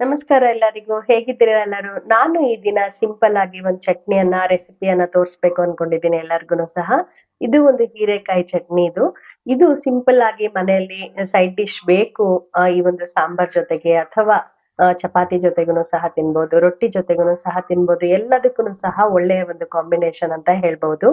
ನಮಸ್ಕಾರ ಎಲ್ಲರಿಗೂ. ಹೇಗಿದ್ದೀರಾ ಎಲ್ಲರೂ? ನಾನು ಈ ದಿನ ಸಿಂಪಲ್ ಆಗಿ ಒಂದ್ ಚಟ್ನಿಯನ್ನ, ರೆಸಿಪಿಯನ್ನ ತೋರಿಸ್ಬೇಕು ಅನ್ಕೊಂಡಿದ್ದೀನಿ ಎಲ್ಲರಿಗೂನು ಸಹ. ಇದು ಒಂದು ಹೀರೆಕಾಯಿ ಚಟ್ನಿ ಇದು. ಇದು ಸಿಂಪಲ್ ಆಗಿ ಮನೆಯಲ್ಲಿ ಸೈಡ್ ಡಿಶ್ ಬೇಕು ಈ ಒಂದು ಸಾಂಬಾರ್ ಜೊತೆಗೆ ಅಥವಾ ಚಪಾತಿ ಜೊತೆಗೂನು ಸಹ ತಿನ್ಬೋದು, ರೊಟ್ಟಿ ಜೊತೆಗೂನು ಸಹ ತಿನ್ಬೋದು. ಎಲ್ಲದಕ್ಕೂನು ಸಹ ಒಳ್ಳೆಯ ಒಂದು ಕಾಂಬಿನೇಷನ್ ಅಂತ ಹೇಳ್ಬಹುದು.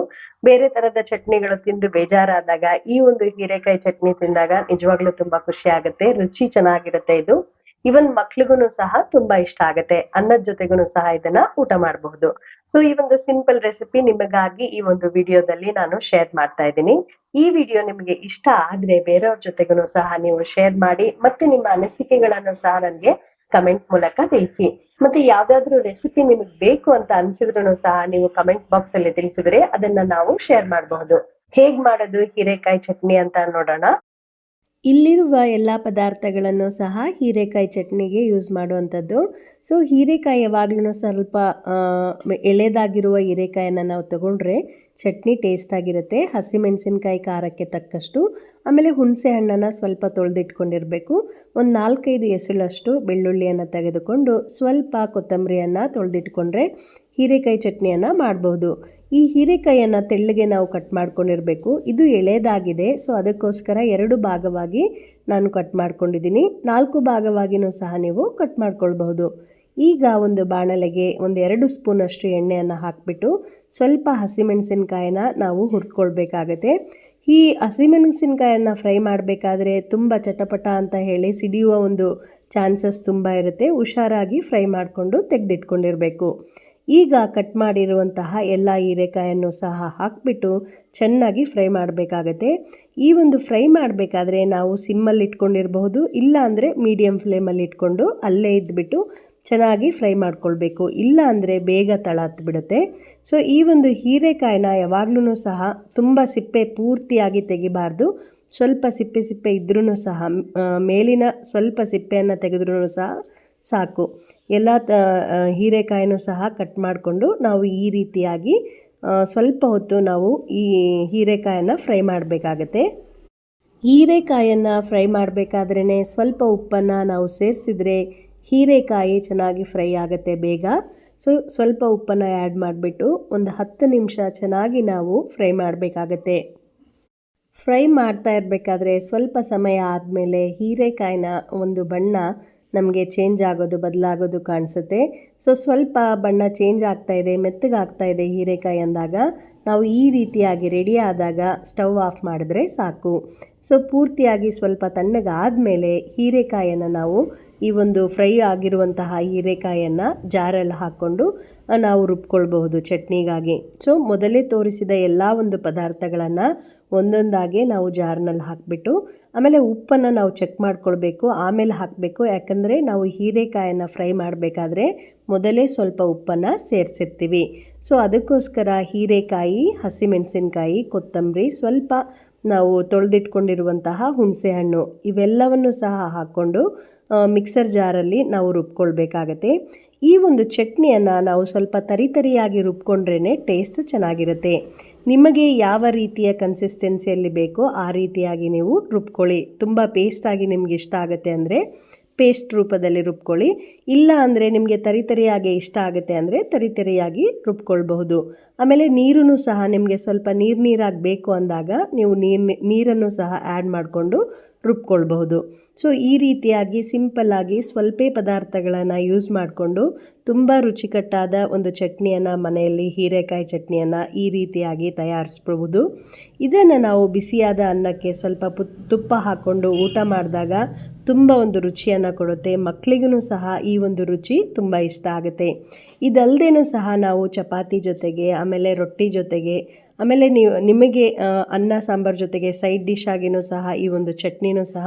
ಬೇರೆ ತರದ ಚಟ್ನಿಗಳು ತಿಂದು ಬೇಜಾರಾದಾಗ ಈ ಒಂದು ಹೀರೆಕಾಯಿ ಚಟ್ನಿ ತಿಂದಾಗ ನಿಜವಾಗ್ಲೂ ತುಂಬಾ ಖುಷಿ ಆಗುತ್ತೆ. ರುಚಿ ಚೆನ್ನಾಗಿರುತ್ತೆ ಇದು. ಇವನ್ ಮಕ್ಳಿಗೂನು ಸಹ ತುಂಬಾ ಇಷ್ಟ ಆಗತ್ತೆ. ಅನ್ನದ ಜೊತೆಗೂನು ಸಹ ಇದನ್ನ ಊಟ ಮಾಡಬಹುದು. ಸೊ ಈ ಒಂದು ಸಿಂಪಲ್ ರೆಸಿಪಿ ನಿಮಗಾಗಿ ಈ ಒಂದು ವಿಡಿಯೋದಲ್ಲಿ ನಾನು ಶೇರ್ ಮಾಡ್ತಾ ಇದ್ದೀನಿ. ಈ ವಿಡಿಯೋ ನಿಮಗೆ ಇಷ್ಟ ಆದ್ರೆ ಬೇರೆಯವ್ರ ಜೊತೆಗೂನು ಸಹ ನೀವು ಶೇರ್ ಮಾಡಿ ಮತ್ತೆ ನಿಮ್ಮ ಅನಿಸಿಕೆಗಳನ್ನು ಸಹ ನನ್ಗೆ ಕಮೆಂಟ್ ಮೂಲಕ ತಿಳಿಸಿ. ಮತ್ತೆ ಯಾವ್ದಾದ್ರು ರೆಸಿಪಿ ನಿಮಗ್ ಬೇಕು ಅಂತ ಅನ್ಸಿದ್ರು ಸಹ ನೀವು ಕಮೆಂಟ್ ಬಾಕ್ಸ್ ಅಲ್ಲಿ ತಿಳಿಸಿದ್ರೆ ಅದನ್ನ ನಾವು ಶೇರ್ ಮಾಡಬಹುದು. ಹೇಗ್ ಮಾಡೋದು ಹೀರೆಕಾಯಿ ಚಟ್ನಿ ಅಂತ ನೋಡೋಣ. ಇಲ್ಲಿರುವ ಎಲ್ಲ ಪದಾರ್ಥಗಳನ್ನು ಸಹ ಹೀರೆಕಾಯಿ ಚಟ್ನಿಗೆ ಯೂಸ್ ಮಾಡುವಂಥದ್ದು. ಸೊ ಹೀರೆಕಾಯಿ ಯಾವಾಗ್ಲೂ ಸ್ವಲ್ಪ ಎಳೆದಾಗಿರುವ ಹೀರೆಕಾಯನ್ನು ನಾವು ತಗೊಂಡ್ರೆ ಚಟ್ನಿ ಟೇಸ್ಟಾಗಿರುತ್ತೆ. ಹಸಿಮೆಣಸಿನ್ಕಾಯಿ ಖಾರಕ್ಕೆ ತಕ್ಕಷ್ಟು, ಆಮೇಲೆ ಹುಣಸೆ ಹಣ್ಣನ್ನು ಸ್ವಲ್ಪ ತೊಳೆದಿಟ್ಕೊಂಡಿರಬೇಕು. ಒಂದು 4-5 ಎಸಳಷ್ಟು ಬೆಳ್ಳುಳ್ಳಿಯನ್ನು ತೆಗೆದುಕೊಂಡು ಸ್ವಲ್ಪ ಕೊತ್ತಂಬರಿಯನ್ನು ತೊಳೆದಿಟ್ಕೊಂಡ್ರೆ ಹೀರೆಕಾಯಿ ಚಟ್ನಿಯನ್ನು ಮಾಡ್ಬೋದು. ಈ ಹೀರೆಕಾಯಿಯನ್ನು ತೆಳ್ಳಗೆ ನಾವು ಕಟ್ ಮಾಡ್ಕೊಂಡಿರಬೇಕು. ಇದು ಎಳೆದಾಗಿದೆ, ಸೊ ಅದಕ್ಕೋಸ್ಕರ 2 ಭಾಗವಾಗಿ ನಾನು ಕಟ್ ಮಾಡ್ಕೊಂಡಿದ್ದೀನಿ. 4 ಭಾಗವಾಗಿಯೂ ಸಹ ನೀವು ಕಟ್ ಮಾಡ್ಕೊಳ್ಬಹುದು. ಈಗ ಒಂದು ಬಾಣಲೆಗೆ 2 ಸ್ಪೂನಷ್ಟು ಎಣ್ಣೆಯನ್ನು ಹಾಕಿಬಿಟ್ಟು ಸ್ವಲ್ಪ ಹಸಿಮೆಣಸಿನ್ಕಾಯಿನ ನಾವು ಹುರಿದ್ಕೊಳ್ಬೇಕಾಗತ್ತೆ. ಈ ಹಸಿಮೆಣಸಿನ್ಕಾಯನ್ನು ಫ್ರೈ ಮಾಡಬೇಕಾದ್ರೆ ತುಂಬ ಚಟಪಟ ಅಂತ ಹೇಳಿ ಸಿಡಿಯುವ ಒಂದು ಚಾನ್ಸಸ್ ತುಂಬ ಇರುತ್ತೆ. ಹುಷಾರಾಗಿ ಫ್ರೈ ಮಾಡಿಕೊಂಡು ತೆಗೆದಿಟ್ಕೊಂಡಿರಬೇಕು. ಈಗ ಕಟ್ ಮಾಡಿರುವಂತಹ ಎಲ್ಲ ಹೀರೆಕಾಯನ್ನು ಸಹ ಹಾಕಿಬಿಟ್ಟು ಚೆನ್ನಾಗಿ ಫ್ರೈ ಮಾಡಬೇಕಾಗತ್ತೆ. ಈ ಒಂದು ಫ್ರೈ ಮಾಡಬೇಕಾದ್ರೆ ನಾವು ಸಿಮ್ಮಲ್ಲಿ ಇಟ್ಕೊಂಡಿರಬಹುದು, ಇಲ್ಲ ಅಂದರೆ ಮೀಡಿಯಮ್ ಫ್ಲೇಮಲ್ಲಿ ಇಟ್ಕೊಂಡು ಅಲ್ಲೇ ಇದ್ಬಿಟ್ಟು ಚೆನ್ನಾಗಿ ಫ್ರೈ ಮಾಡ್ಕೊಳ್ಬೇಕು. ಇಲ್ಲ ಅಂದರೆ ಬೇಗ ತಳ ಹತ್ತಿಬಿಡುತ್ತೆ. ಸೊ ಈ ಒಂದು ಹೀರೆಕಾಯಿನ ಯಾವಾಗ್ಲೂ ಸಹ ತುಂಬ ಸಿಪ್ಪೆ ಪೂರ್ತಿಯಾಗಿ ತೆಗಿಬಾರ್ದು. ಸ್ವಲ್ಪ ಸಿಪ್ಪೆ ಇದ್ರೂ ಸಹ ಮೇಲಿನ ಸ್ವಲ್ಪ ಸಿಪ್ಪೆಯನ್ನು ತೆಗೆದ್ರೂ ಸಹ ಸಾಕು. ಎಲ್ಲ ಹೀರೆಕಾಯಿನೂ ಸಹ ಕಟ್ ಮಾಡಿಕೊಂಡು ನಾವು ಈ ರೀತಿಯಾಗಿ ಸ್ವಲ್ಪ ಹೊತ್ತು ನಾವು ಈ ಹೀರೆಕಾಯನ್ನು ಫ್ರೈ ಮಾಡಬೇಕಾಗತ್ತೆ. ಹೀರೆಕಾಯನ್ನು ಫ್ರೈ ಮಾಡಬೇಕಾದ್ರೇ ಸ್ವಲ್ಪ ಉಪ್ಪನ್ನು ನಾವು ಸೇರಿಸಿದ್ರೆ ಹೀರೆಕಾಯಿ ಚೆನ್ನಾಗಿ ಫ್ರೈ ಆಗುತ್ತೆ ಬೇಗ. ಸೊ ಸ್ವಲ್ಪ ಉಪ್ಪನ್ನು ಆ್ಯಡ್ ಮಾಡಿಬಿಟ್ಟು ಒಂದು 10 ನಿಮಿಷ ಚೆನ್ನಾಗಿ ನಾವು ಫ್ರೈ ಮಾಡಬೇಕಾಗತ್ತೆ. ಫ್ರೈ ಮಾಡ್ತಾ ಇರಬೇಕಾದ್ರೆ ಸ್ವಲ್ಪ ಸಮಯ ಆದಮೇಲೆ ಹೀರೆಕಾಯಿನ ಒಂದು ಬಣ್ಣ ನಮಗೆ ಚೇಂಜ್ ಆಗೋದು ಬದಲಾಗೋದು ಕಾಣಿಸುತ್ತೆ. ಸೊ ಸ್ವಲ್ಪ ಬಣ್ಣ ಚೇಂಜ್ ಆಗ್ತಾಯಿದೆ, ಮೆತ್ತಗಾಗ್ತಾಯಿದೆ ಹೀರೆಕಾಯಿ ಅಂದಾಗ ನಾವು ಈ ರೀತಿಯಾಗಿ ರೆಡಿ ಆದಾಗ ಸ್ಟವ್ ಆಫ್ ಮಾಡಿದ್ರೆ ಸಾಕು. ಸೊ ಪೂರ್ತಿಯಾಗಿ ಸ್ವಲ್ಪ ತಣ್ಣಗಾದಮೇಲೆ ಹೀರೆಕಾಯನ್ನು ನಾವು ಈ ಒಂದು ಫ್ರೈ ಆಗಿರುವಂತಹ ಹೀರೆಕಾಯನ್ನು ಜಾರಲ್ಲಿ ಹಾಕ್ಕೊಂಡು ನಾವು ರುಬ್ಕೊಳ್ಬಹುದು ಚಟ್ನಿಗಾಗಿ. ಸೊ ಮೊದಲೇ ತೋರಿಸಿದ ಎಲ್ಲ ಒಂದು ಪದಾರ್ಥಗಳನ್ನು ಒಂದೊಂದಾಗಿ ನಾವು ಜಾರ್ನಲ್ಲಿ ಹಾಕಿಬಿಟ್ಟು ಆಮೇಲೆ ಉಪ್ಪನ್ನು ನಾವು ಚೆಕ್ ಮಾಡ್ಕೊಳ್ಬೇಕು, ಆಮೇಲೆ ಹಾಕಬೇಕು. ಯಾಕಂದರೆ ನಾವು ಹೀರೆಕಾಯನ್ನು ಫ್ರೈ ಮಾಡಬೇಕಾದ್ರೆ ಮೊದಲೇ ಸ್ವಲ್ಪ ಉಪ್ಪನ್ನು ಸೇರಿಸಿರ್ತೀವಿ. ಸೊ ಅದಕ್ಕೋಸ್ಕರ ಹೀರೆಕಾಯಿ, ಹಸಿಮೆಣಸಿನ್ಕಾಯಿ, ಕೊತ್ತಂಬರಿ, ಸ್ವಲ್ಪ ನಾವು ತೊಳೆದಿಟ್ಕೊಂಡಿರುವಂತಹ ಹುಣಸೆಹಣ್ಣು ಇವೆಲ್ಲವನ್ನು ಸಹ ಹಾಕ್ಕೊಂಡು ಮಿಕ್ಸರ್ ಜಾರಲ್ಲಿ ನಾವು ರುಬ್ಕೊಳ್ಬೇಕಾಗತ್ತೆ. ಈ ಒಂದು ಚಟ್ನಿಯನ್ನು ನಾವು ಸ್ವಲ್ಪ ತರಿಯಾಗಿ ರುಬ್ಕೊಂಡ್ರೇ ಟೇಸ್ಟ್ ಚೆನ್ನಾಗಿರುತ್ತೆ. ನಿಮಗೆ ಯಾವ ರೀತಿಯ ಕನ್ಸಿಸ್ಟೆನ್ಸಿಯಲ್ಲಿ ಬೇಕೋ ಆ ರೀತಿಯಾಗಿ ನೀವು ರುಬ್ಕೊಳ್ಳಿ. ತುಂಬ ಪೇಸ್ಟಾಗಿ ನಿಮ್ಗೆ ಇಷ್ಟ ಆಗುತ್ತೆ ಅಂದರೆ ಪೇಸ್ಟ್ ರೂಪದಲ್ಲಿ ರುಬ್ಕೊಳ್ಳಿ. ಇಲ್ಲ ಅಂದರೆ ನಿಮಗೆ ತರಿಯಾಗಿ ಇಷ್ಟ ಆಗುತ್ತೆ ಅಂದರೆ ತರಿಯಾಗಿ ರುಬ್ಕೊಳ್ಬಹುದು. ಆಮೇಲೆ ನೀರೂ ಸಹ ನಿಮಗೆ ಸ್ವಲ್ಪ ನೀರಾಗಿ ಬೇಕು ಅಂದಾಗ ನೀವು ನೀರನ್ನು ಸಹ ಆ್ಯಡ್ ಮಾಡಿಕೊಂಡು ರುಬ್ಕೊಳ್ಬಹುದು. ಸೊ ಈ ರೀತಿಯಾಗಿ ಸಿಂಪಲ್ಲಾಗಿ ಸ್ವಲ್ಪ ಪದಾರ್ಥಗಳನ್ನು ಯೂಸ್ ಮಾಡಿಕೊಂಡು ತುಂಬ ರುಚಿಕಟ್ಟಾದ ಒಂದು ಚಟ್ನಿಯನ್ನು ಮನೆಯಲ್ಲಿ ಹೀರೆಕಾಯಿ ಚಟ್ನಿಯನ್ನು ಈ ರೀತಿಯಾಗಿ ತಯಾರಿಸ್ಬಹುದು. ಇದನ್ನು ನಾವು ಬಿಸಿಯಾದ ಅನ್ನಕ್ಕೆ ಸ್ವಲ್ಪ ತುಪ್ಪ ಹಾಕ್ಕೊಂಡು ಊಟ ಮಾಡಿದಾಗ ತುಂಬ ಒಂದು ರುಚಿಯನ್ನು ಕೊಡುತ್ತೆ. ಮಕ್ಕಳಿಗೂ ಸಹ ಈ ಒಂದು ರುಚಿ ತುಂಬ ಇಷ್ಟ ಆಗುತ್ತೆ. ಇದಲ್ಲದೇನೂ ಸಹ ನಾವು ಚಪಾತಿ ಜೊತೆಗೆ, ಆಮೇಲೆ ರೊಟ್ಟಿ ಜೊತೆಗೆ, ಆಮೇಲೆ ನಿಮಗೆ ಅನ್ನ ಸಾಂಬಾರು ಜೊತೆಗೆ ಸೈಡ್ ಡಿಶ್ ಆಗಿಯೂ ಸಹ ಈ ಒಂದು ಚಟ್ನಿನೂ ಸಹ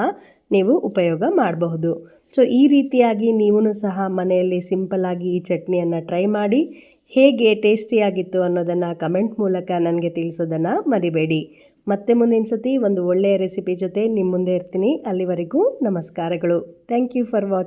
ನೀವು ಉಪಯೋಗ ಮಾಡಬಹುದು. ಸೊ ಈ ರೀತಿಯಾಗಿ ನೀವೂ ಸಹ ಮನೆಯಲ್ಲಿ ಸಿಂಪಲ್ಲಾಗಿ ಈ ಚಟ್ನಿಯನ್ನು ಟ್ರೈ ಮಾಡಿ ಹೇಗೆ ಟೇಸ್ಟಿಯಾಗಿತ್ತು ಅನ್ನೋದನ್ನು ಕಮೆಂಟ್ ಮೂಲಕ ನನಗೆ ತಿಳಿಸೋದನ್ನು ಮರಿಬೇಡಿ. ಮತ್ತೆ ಮುಂದಿನ ಸತಿ ಒಂದು ಒಳ್ಳೆಯ ರೆಸಿಪಿ ಜೊತೆ ನಿಮ್ಮ ಮುಂದೆ ಇರ್ತೀನಿ. ಅಲ್ಲಿವರೆಗೂ ನಮಸ್ಕಾರಗಳು. Thank you for watching.